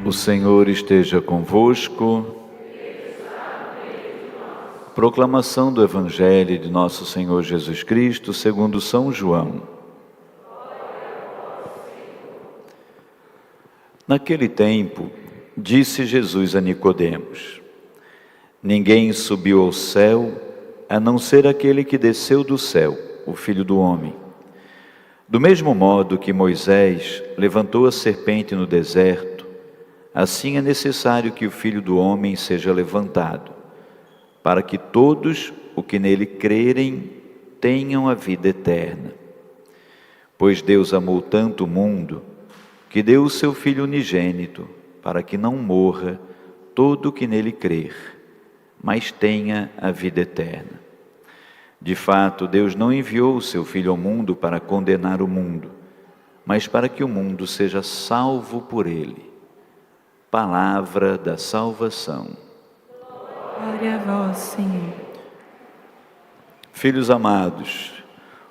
O Senhor esteja convosco. Proclamação do Evangelho de nosso Senhor Jesus Cristo, segundo São João. Naquele tempo, disse Jesus a Nicodemos: Ninguém subiu ao céu, a não ser aquele que desceu do céu, o Filho do Homem. Do mesmo modo que Moisés levantou a serpente no deserto, assim é necessário que o Filho do Homem seja levantado, para que todos os que nele crerem tenham a vida eterna. Pois Deus amou tanto o mundo, que deu o seu Filho unigênito, para que não morra todo o que nele crer, mas tenha a vida eterna. De fato, Deus não enviou o seu Filho ao mundo para condenar o mundo, mas para que o mundo seja salvo por ele. Palavra da salvação. Glória a vós, Senhor. Filhos amados,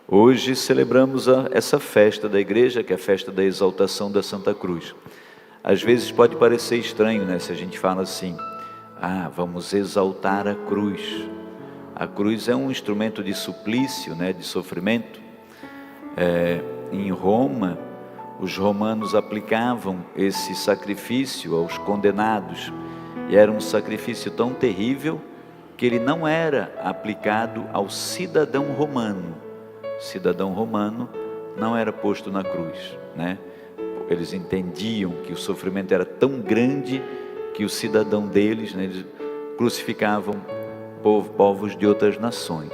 hoje celebramos essa festa da igreja, que é a festa da exaltação da Santa Cruz. Às vezes pode parecer estranho, né, se a gente fala assim: vamos exaltar a cruz. A cruz é um instrumento de suplício, né, de sofrimento. Em Roma, os romanos aplicavam esse sacrifício aos condenados, e era um sacrifício tão terrível que ele não era aplicado ao cidadão romano. O cidadão romano não era posto na cruz, né? Eles entendiam que o sofrimento era tão grande que o cidadão deles, né, eles crucificavam povos de outras nações.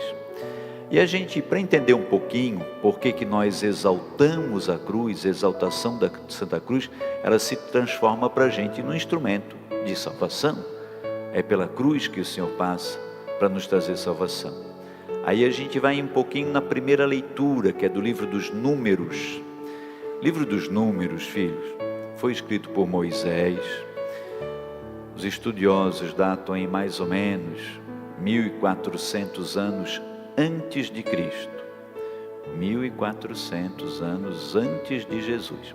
E a gente, para entender um pouquinho por que nós exaltamos a cruz, a exaltação da Santa Cruz, ela se transforma para a gente num instrumento de salvação. É pela cruz que o Senhor passa para nos trazer salvação. Aí a gente vai um pouquinho na primeira leitura, que é do livro dos Números. O livro dos Números, filhos, foi escrito por Moisés. Os estudiosos datam em mais ou menos 1400 anos antes de Cristo. 1400 anos antes de Jesus.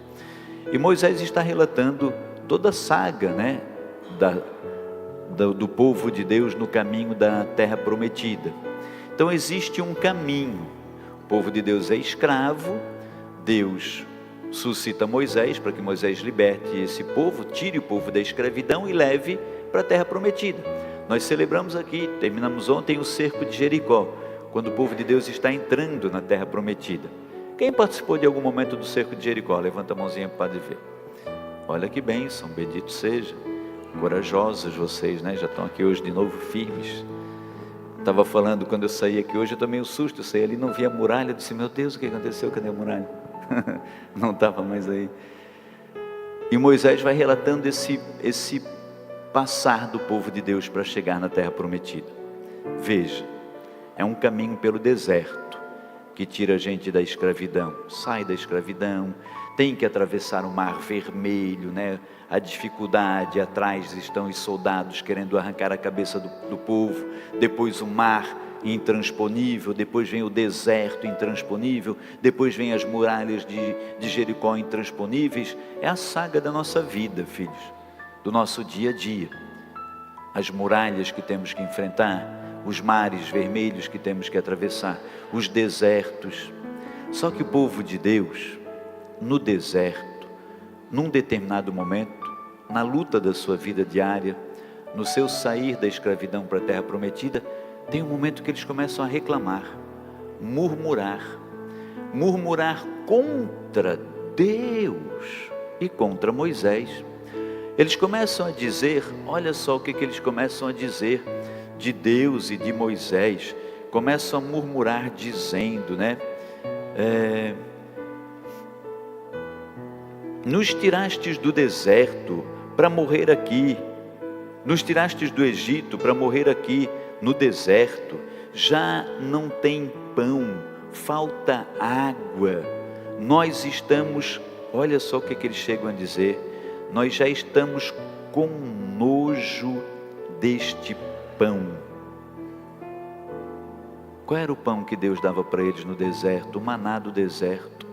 E Moisés está relatando toda a saga, né, do povo de Deus no caminho da terra prometida. Então existe um caminho. O povo de Deus é escravo. Deus suscita Moisés para que Moisés liberte esse povo, tire o povo da escravidão e leve para a terra prometida. Nós celebramos aqui, terminamos ontem, o cerco de Jericó, quando o povo de Deus está entrando na terra prometida. Quem participou de algum momento do cerco de Jericó? Levanta a mãozinha para ver. Olha que bênção, bendito seja. Corajosos vocês, né? Já estão aqui hoje de novo firmes. Estava falando, quando eu saí aqui hoje, eu tomei um susto. Eu saí ali, não vi a muralha. Eu disse: meu Deus, o que aconteceu? Cadê a muralha? Não estava mais aí. E Moisés vai relatando esse passar do povo de Deus para chegar na terra prometida. Veja, é um caminho pelo deserto que tira a gente da escravidão. Sai da escravidão, tem que atravessar o mar vermelho, né? A dificuldade, atrás estão os soldados querendo arrancar a cabeça do povo. Depois o mar intransponível, depois vem o deserto intransponível, depois vem as muralhas de Jericó intransponíveis. É a saga da nossa vida, filhos, do nosso dia a dia. As muralhas que temos que enfrentar, os mares vermelhos que temos que atravessar, os desertos. Só que o povo de Deus, no deserto, num determinado momento, na luta da sua vida diária, no seu sair da escravidão para a terra prometida, tem um momento que eles começam a reclamar, murmurar contra Deus e contra Moisés. Eles começam a dizer, olha só o que eles começam a dizer de Deus e de Moisés. Começam a murmurar dizendo, né? Nos tirastes do deserto para morrer aqui, nos tirastes do Egito para morrer aqui no deserto, já não tem pão, falta água, nós estamos, olha só o que eles chegam a dizer, nós já estamos com nojo deste pão. Qual era o pão que Deus dava para eles no deserto? O maná do deserto.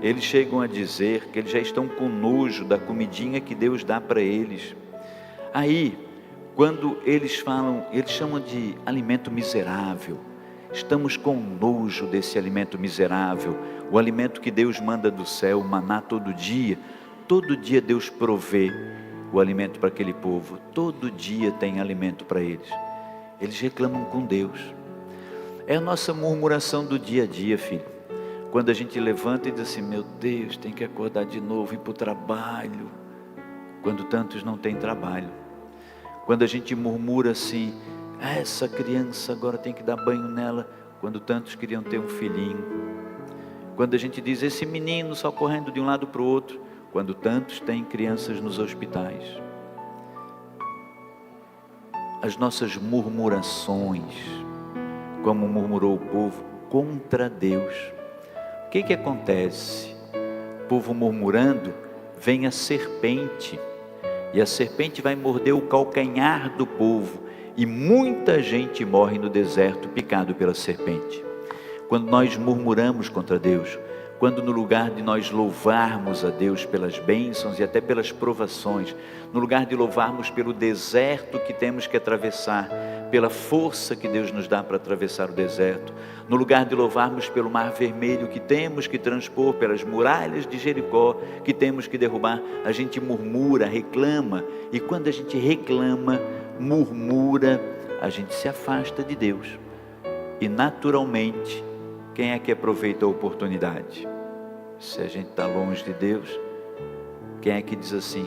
eles chegam a dizer que eles já estão com nojo da comidinha que Deus dá para eles. Aí, quando eles falam, eles chamam de alimento miserável. Estamos com nojo desse alimento miserável, o alimento que Deus manda do céu, o maná todo dia. Todo dia Deus provê o alimento para aquele povo, todo dia tem alimento para eles. Eles reclamam com Deus. É a nossa murmuração do dia a dia, filho. Quando a gente levanta e diz assim, meu Deus, tem que acordar de novo, ir para o trabalho. Quando tantos não têm trabalho. Quando a gente murmura assim, essa criança agora tem que dar banho nela, quando tantos queriam ter um filhinho. Quando a gente diz, esse menino só correndo de um lado para o outro, quando tantos têm crianças nos hospitais. As nossas murmurações, como murmurou o povo, contra Deus. O que acontece? O povo murmurando, vem a serpente, e a serpente vai morder o calcanhar do povo, e muita gente morre no deserto picado pela serpente. Quando nós murmuramos contra Deus, quando no lugar de nós louvarmos a Deus pelas bênçãos e até pelas provações, no lugar de louvarmos pelo deserto que temos que atravessar, pela força que Deus nos dá para atravessar o deserto, no lugar de louvarmos pelo mar vermelho que temos que transpor, pelas muralhas de Jericó que temos que derrubar, a gente murmura, reclama, e quando a gente reclama, murmura, a gente se afasta de Deus, e naturalmente, quem é que aproveita a oportunidade? Se a gente está longe de Deus, quem é que diz assim,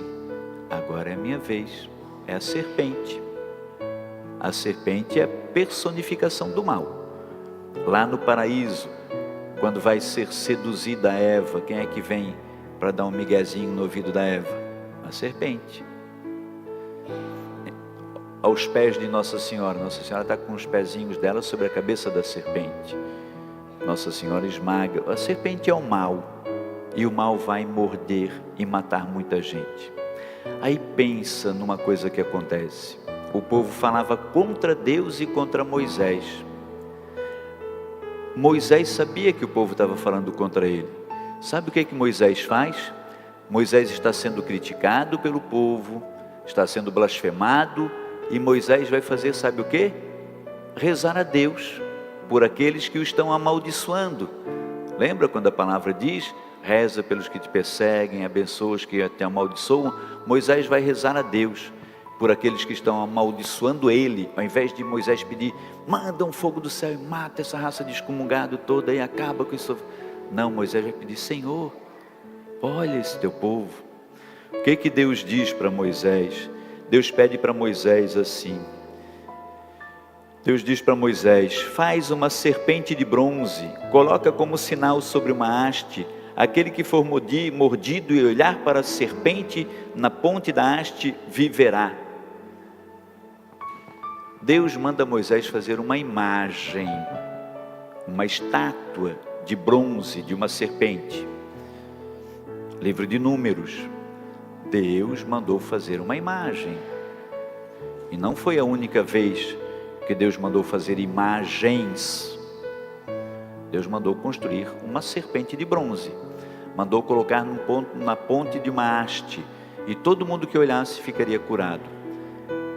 agora é a minha vez? É a serpente. A serpente é a personificação do mal. Lá no paraíso, quando vai ser seduzida a Eva, quem é que vem para dar um miguezinho no ouvido da Eva? A serpente. Aos pés de Nossa Senhora está com os pezinhos dela sobre a cabeça da serpente. Nossa Senhora esmaga. A serpente é o mal, e o mal vai morder e matar muita gente. Aí pensa numa coisa que acontece. O povo falava contra Deus e contra Moisés. Moisés sabia que o povo estava falando contra ele. Sabe o que Moisés faz? Moisés está sendo criticado pelo povo, está sendo blasfemado, e Moisés vai fazer, sabe o que? Rezar a Deus por aqueles que o estão amaldiçoando. Lembra quando a palavra diz, reza pelos que te perseguem, abençoa os que te amaldiçoam? Moisés vai rezar a Deus por aqueles que estão amaldiçoando ele, ao invés de Moisés pedir, manda um fogo do céu e mata essa raça de excomungado toda e acaba com isso. Não, Moisés vai pedir, Senhor, olha esse teu povo. O que Deus diz para Moisés? Deus pede para Moisés assim, Deus diz para Moisés, faz uma serpente de bronze, coloca como sinal sobre uma haste, aquele que for mordido e olhar para a serpente na ponte da haste, viverá. Deus manda Moisés fazer uma imagem, uma estátua de bronze de uma serpente. Livro de Números, Deus mandou fazer uma imagem, e não foi a única vez que Deus mandou fazer imagens. Deus mandou construir uma serpente de bronze, mandou colocar na ponte de uma haste, e todo mundo que olhasse ficaria curado.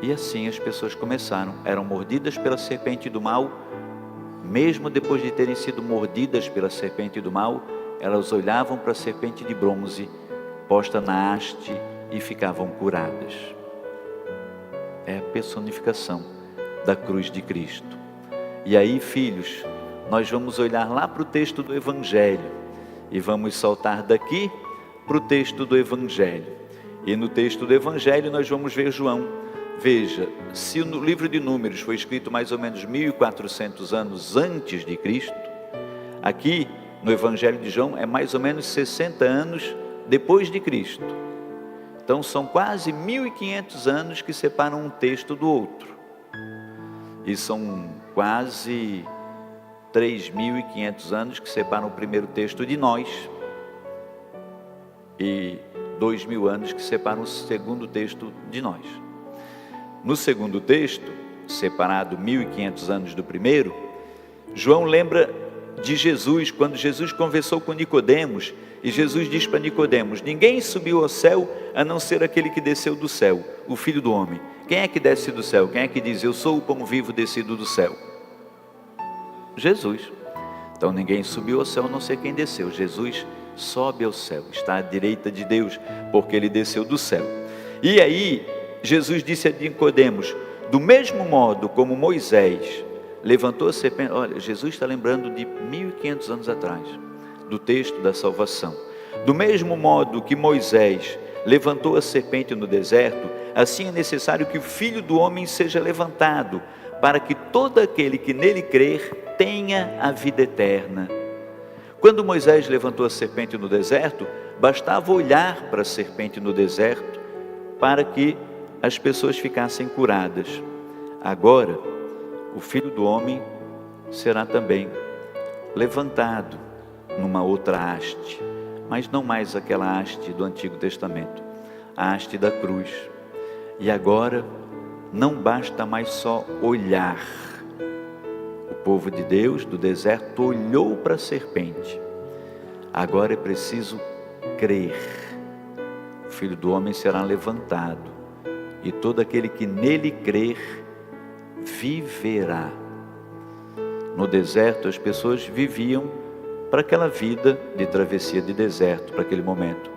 E assim as pessoas começaram, eram mordidas pela serpente do mal, mesmo depois de terem sido mordidas pela serpente do mal, elas olhavam para a serpente de bronze posta na haste e ficavam curadas. É a personificação da cruz de Cristo. E aí, filhos, nós vamos olhar lá para o texto do Evangelho e vamos saltar daqui para o texto do Evangelho. E no texto do Evangelho nós vamos ver João. Veja, se no livro de Números foi escrito mais ou menos 1400 anos antes de Cristo, aqui no Evangelho de João é mais ou menos 60 anos depois de Cristo. Então são quase 1500 anos que separam um texto do outro. E são quase 3.500 anos que separam o primeiro texto de nós, e 2.000 anos que separam o segundo texto de nós. No segundo texto, separado 1.500 anos do primeiro, João lembra de Jesus, quando Jesus conversou com Nicodemos, e Jesus diz para Nicodemos: ninguém subiu ao céu a não ser aquele que desceu do céu, o Filho do Homem. Quem é que desce do céu? Quem é que diz: eu sou o pão vivo descido do céu? Jesus. Então ninguém subiu ao céu a não ser quem desceu. Jesus sobe ao céu, está à direita de Deus, porque ele desceu do céu. E aí Jesus disse a Nicodemos: do mesmo modo como Moisés levantou a serpente. Olha, Jesus está lembrando de 1500 anos atrás, do texto da salvação. Do mesmo modo que Moisés levantou a serpente no deserto, assim é necessário que o Filho do Homem seja levantado, para que todo aquele que nele crer tenha a vida eterna. Quando Moisés levantou a serpente no deserto, bastava olhar para a serpente no deserto para que as pessoas ficassem curadas. Agora, o Filho do Homem será também levantado numa outra haste, mas não mais aquela haste do Antigo Testamento, a haste da cruz. E agora não basta mais só olhar. O povo de Deus do deserto olhou para a serpente. Agora é preciso crer. O Filho do Homem será levantado, e todo aquele que nele crer viverá. No deserto as pessoas viviam para aquela vida de travessia de deserto, para aquele momento.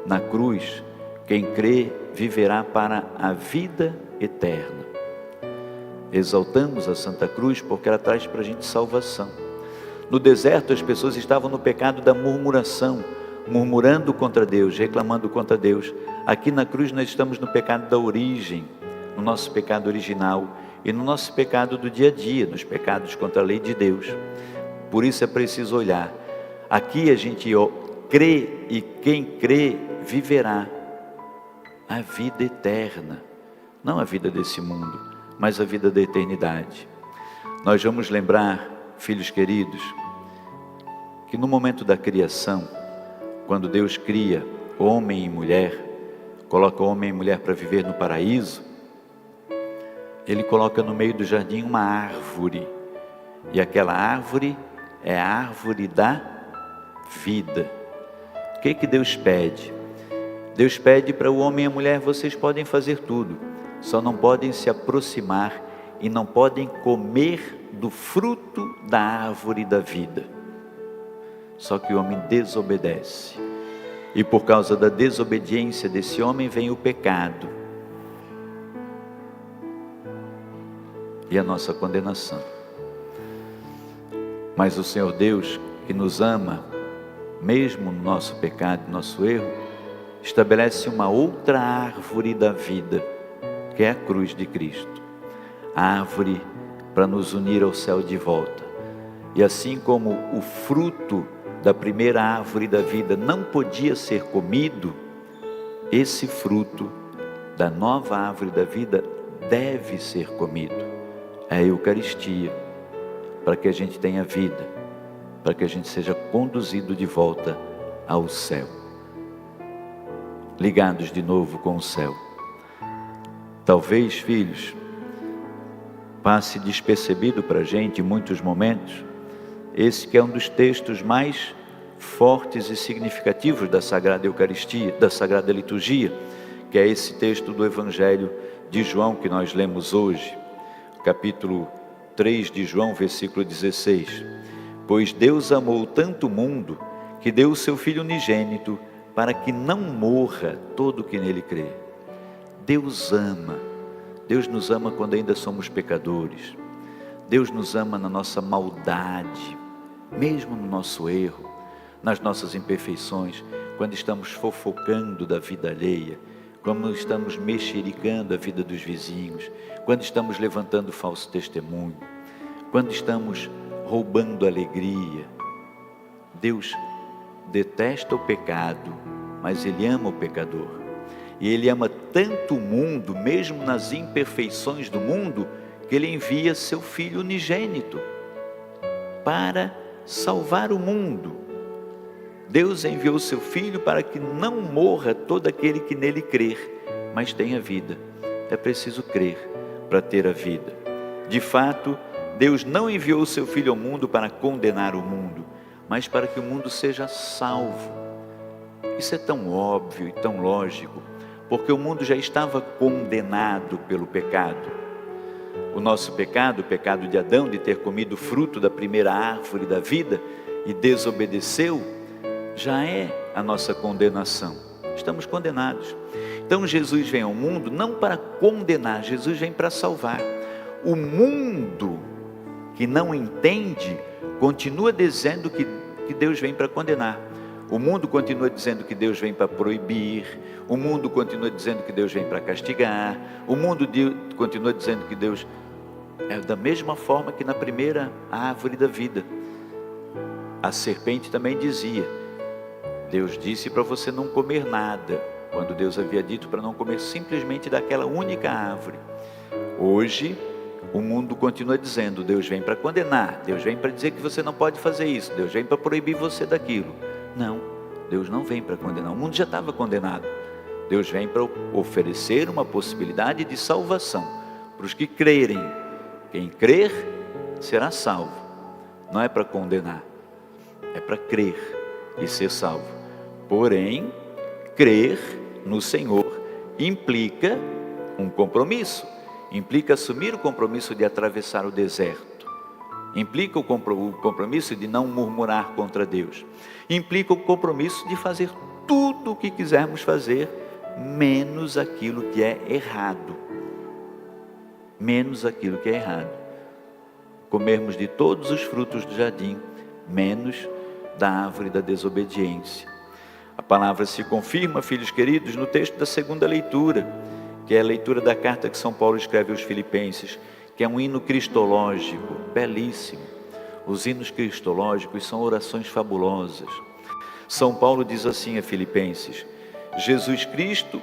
Na cruz, quem crê viverá para a vida eterna. Exaltamos a Santa Cruz porque ela traz para a gente salvação. No deserto as pessoas estavam no pecado da murmuração, murmurando contra Deus, reclamando contra Deus. Aqui na cruz nós estamos no pecado da origem, no nosso pecado original e no nosso pecado do dia a dia, nos pecados contra a lei de Deus. Por isso é preciso olhar. Aqui a gente crê, e quem crê viverá a vida eterna, não a vida desse mundo, mas a vida da eternidade. Nós vamos lembrar, filhos queridos, que no momento da criação, quando Deus cria homem e mulher, coloca homem e mulher para viver no paraíso, Ele coloca no meio do jardim uma árvore, e aquela árvore é a árvore da vida. O que Deus pede? Deus pede para o homem e a mulher: vocês podem fazer tudo, só não podem se aproximar e não podem comer do fruto da árvore da vida. Só que o homem desobedece, e por causa da desobediência desse homem vem o pecado e a nossa condenação. Mas o Senhor Deus, que nos ama, mesmo no nosso pecado, no nosso erro, estabelece uma outra árvore da vida, que é a cruz de Cristo. A árvore para nos unir ao céu de volta. E assim como o fruto da primeira árvore da vida não podia ser comido, esse fruto da nova árvore da vida deve ser comido. É a Eucaristia, para que a gente tenha vida, para que a gente seja conduzido de volta ao céu, ligados de novo com o céu. Talvez, filhos, passe despercebido para a gente em muitos momentos, esse que é um dos textos mais fortes e significativos da Sagrada Eucaristia, da Sagrada Liturgia, que é esse texto do Evangelho de João que nós lemos hoje, capítulo 3 de João, versículo 16. Pois Deus amou tanto o mundo, que deu o seu Filho unigênito, para que não morra todo o que nele crê. Deus ama. Deus nos ama quando ainda somos pecadores. Deus nos ama na nossa maldade, mesmo no nosso erro, nas nossas imperfeições, quando estamos fofocando da vida alheia, quando estamos mexericando a vida dos vizinhos, quando estamos levantando falso testemunho, quando estamos roubando alegria. Deus detesta o pecado, mas Ele ama o pecador. E Ele ama tanto o mundo, mesmo nas imperfeições do mundo, que Ele envia seu Filho unigênito para salvar o mundo. Deus enviou seu Filho para que não morra todo aquele que nele crer, mas tenha vida. É preciso crer para ter a vida. De fato, Deus não enviou o seu Filho ao mundo para condenar o mundo, mas para que o mundo seja salvo. Isso é tão óbvio e tão lógico, porque o mundo já estava condenado pelo pecado. O nosso pecado, o pecado de Adão, de ter comido o fruto da primeira árvore da vida e desobedeceu, já é a nossa condenação. Estamos condenados. Então Jesus vem ao mundo não para condenar, Jesus vem para salvar. O mundo que não entende continua dizendo que Deus vem para condenar. O mundo continua dizendo que Deus vem para proibir. O mundo continua dizendo que Deus vem para castigar. O mundo continua dizendo que Deus é da mesma forma que na primeira árvore da vida. A serpente também dizia: Deus disse para você não comer nada, quando Deus havia dito para não comer simplesmente daquela única árvore. Hoje o mundo continua dizendo: Deus vem para condenar, Deus vem para dizer que você não pode fazer isso, Deus vem para proibir você daquilo. Não, Deus não vem para condenar, o mundo já estava condenado. Deus vem para oferecer uma possibilidade de salvação para os que crerem. Quem crer será salvo. Não é para condenar, é para crer e ser salvo. Porém, crer no Senhor implica um compromisso, implica assumir o compromisso de atravessar o deserto, implica o compromisso de não murmurar contra Deus, implica o compromisso de fazer tudo o que quisermos fazer, menos aquilo que é errado. Menos aquilo que é errado. Comermos de todos os frutos do jardim, menos da árvore da desobediência. A palavra se confirma, filhos queridos, no texto da segunda leitura, que é a leitura da carta que São Paulo escreve aos Filipenses, que é um hino cristológico, belíssimo. Os hinos cristológicos são orações fabulosas. São Paulo diz assim a Filipenses: Jesus Cristo,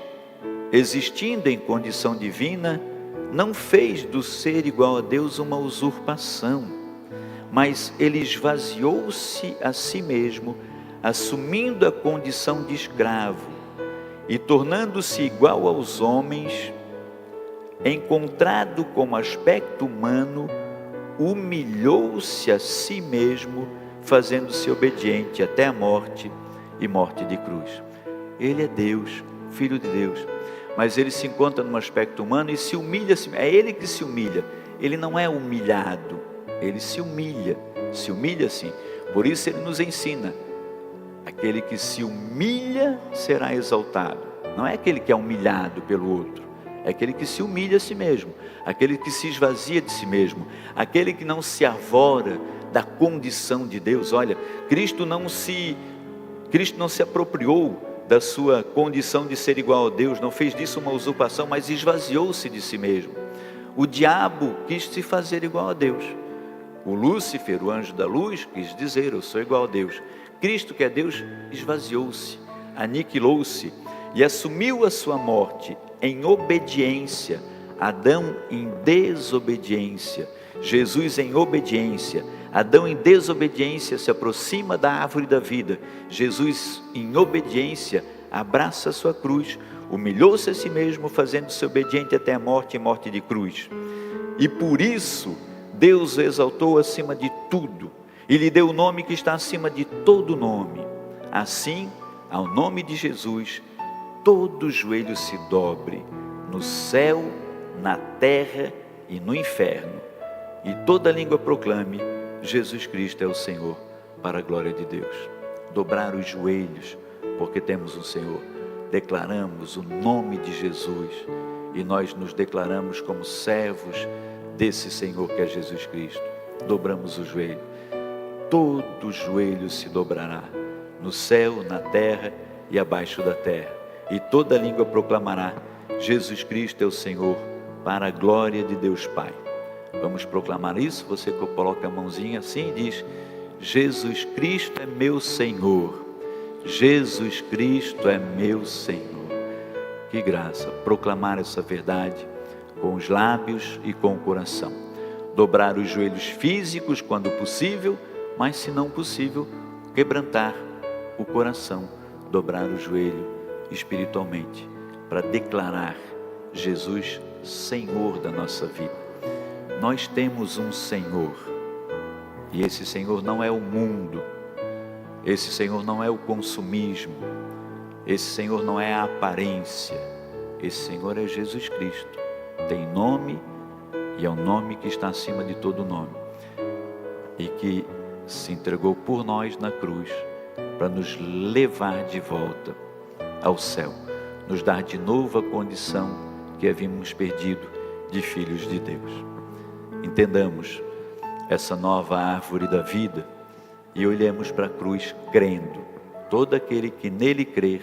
existindo em condição divina, não fez do ser igual a Deus uma usurpação, mas ele esvaziou-se a si mesmo, assumindo a condição de escravo e tornando-se igual aos homens, encontrado com aspecto humano, humilhou-se a si mesmo, fazendo-se obediente até a morte e morte de cruz. Ele é Deus, Filho de Deus, mas ele se encontra num aspecto humano e se humilha, é ele que se humilha, ele não é humilhado, ele se humilha sim. Por isso ele nos ensina: aquele que se humilha será exaltado. Não é aquele que é humilhado pelo outro, é aquele que se humilha a si mesmo, aquele que se esvazia de si mesmo, aquele que não se arvora da condição de Deus. Olha, Cristo não se apropriou da sua condição de ser igual a Deus, não fez disso uma usurpação, mas esvaziou-se de si mesmo. O diabo quis se fazer igual a Deus. O Lúcifer, o anjo da luz, quis dizer: eu sou igual a Deus. Cristo, que é Deus, esvaziou-se, aniquilou-se e assumiu a sua morte em obediência. Adão em desobediência, Jesus em obediência. Adão em desobediência se aproxima da árvore da vida. Jesus em obediência abraça a sua cruz, humilhou-se a si mesmo, fazendo-se obediente até a morte e morte de cruz. E por isso Deus o exaltou acima de tudo e lhe deu o nome que está acima de todo nome. Assim, ao nome de Jesus, todo joelho se dobre, no céu, na terra e no inferno, e toda língua proclame: Jesus Cristo é o Senhor, para a glória de Deus. Dobrar os joelhos, porque temos um Senhor. Declaramos o nome de Jesus e nós nos declaramos como servos desse Senhor que é Jesus Cristo. Dobramos o joelho. Todo joelho se dobrará, no céu, na terra e abaixo da terra, e toda língua proclamará: Jesus Cristo é o Senhor, para a glória de Deus Pai. Vamos proclamar isso? Você coloca a mãozinha assim e diz: Jesus Cristo é meu Senhor, Jesus Cristo é meu Senhor. Que graça, proclamar essa verdade com os lábios e com o coração. Dobrar os joelhos físicos quando possível, mas se não possível, quebrantar o coração, dobrar o joelho espiritualmente, para declarar Jesus Senhor da nossa vida. Nós temos um Senhor, e esse Senhor não é o mundo, esse Senhor não é o consumismo, esse Senhor não é a aparência, esse Senhor é Jesus Cristo. Tem nome, e é o nome que está acima de todo nome, e que se entregou por nós na cruz, para nos levar de volta ao céu, nos dar de novo a condição que havíamos perdido de filhos de Deus. Entendamos essa nova árvore da vida e olhemos para a cruz crendo. Todo aquele que nele crer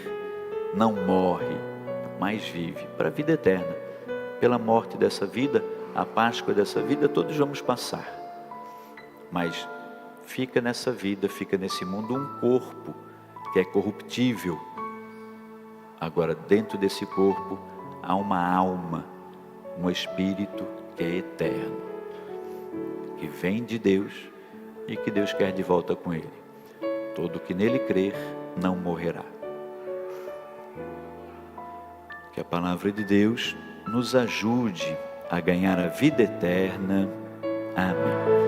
não morre, mas vive para a vida eterna. Pela morte dessa vida, a Páscoa dessa vida, todos vamos passar, mas fica nessa vida, fica nesse mundo um corpo que é corruptível. Agora, dentro desse corpo há uma alma, um espírito que é eterno, que vem de Deus e que Deus quer de volta com ele. Todo que nele crer não morrerá. Que a palavra de Deus nos ajude a ganhar a vida eterna. Amém.